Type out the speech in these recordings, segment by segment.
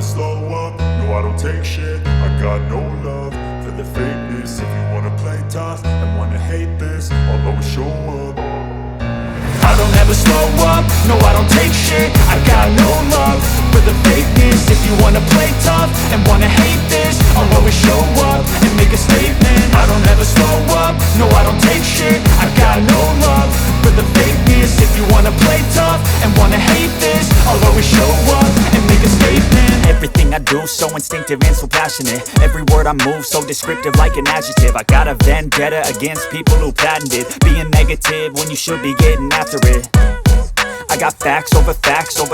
slow up, no I don't take shit. I got no love for the fakeness. If you wanna play tough and wanna hate this, I'll always show up. I don't ever slow up, no I don't take shit. I got no love for the fakeness. If you wanna play tough and wanna hate this, I'll always show up and make a statement. I don't ever slow up, no I don't take shit. I got no love for the fakeness. If you wanna play tough and wanna hate this, I'll always show up and make a statement. Everything I do so instinctive and so passionate. Every word I move so descriptive like an adjective. I got a vendetta against people who patented being negative when you should be getting after it. I got facts over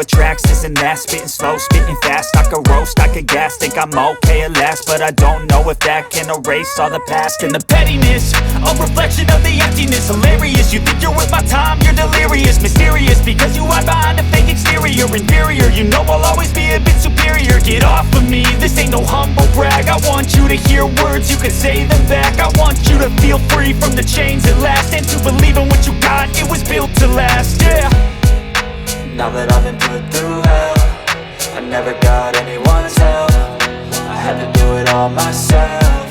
tracks, this and that. Spitting slow, spitting fast, I could roast, I could gas. Think I'm okay at last, but I don't know if that can erase all the past. And the pettiness, a reflection of the emptiness. Hilarious, you think you're worth my time, you're delirious. Mysterious, because you hide behind a fake exterior. Inferior, you know I'll always be a bit superior. Get off of me, this ain't no humble brag. I want you to hear words, you can say them back. I want you to feel free from the chains at last, and to believe in what you got, it was built to last, yeah. Now that I've been put through hell, I never got anyone's help. I had to do it all myself.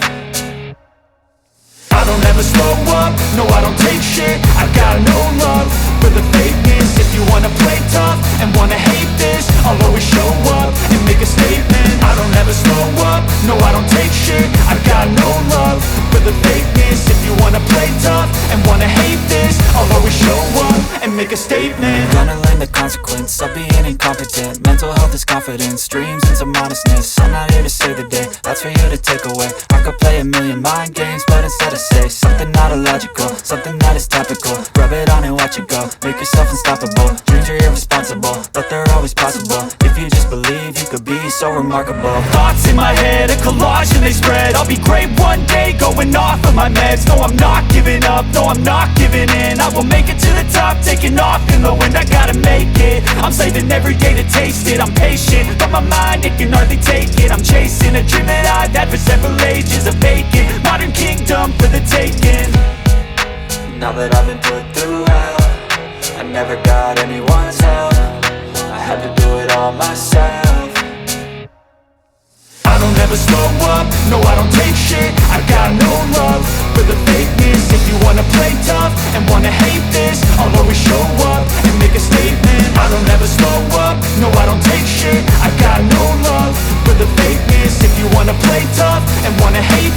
I don't ever slow up, no I don't take shit. I got no love for the fakeness. If you wanna play tough and wanna hate this, I'll always show up and make a statement. I don't ever slow up, no I don't take shit. I got no love for the fakeness. If you wanna play tough and wanna hate this, I'll always show up and make a statement. Gonna learn the consequence of being incompetent. Mental health is confidence, dreams and some modestness. I'm not here to save the day, that's for you to take away. I could play a million mind games, but instead I say something not illogical, something that is topical. Rub it on and watch it go, make yourself unstoppable. Dreams are irresponsible, but they're always possible. If you just believe, you could be so remarkable. Thoughts in my head, a collage and they spread. I'll be great one day, going off of my meds. No, I'm not giving up, no, I'm not giving in. I will make it to the top, taking off in the wind. I gotta make it, I'm saving every day to taste it. I'm patient, but my mind, it can hardly take it. I'm chasing a dream that I've had for several ages. A vacant, modern kingdom for the taking. Now that I've been put through hell, I never got anyone's help. I had to do it all myself. I don't ever slow up, no I don't take shit. I got no love for the fakeness. If you wanna play tough and wanna hate this, I'll always show up and make a statement. I don't ever slow up, no I don't take shit. I got no love for the fakeness. If you wanna play tough and wanna hate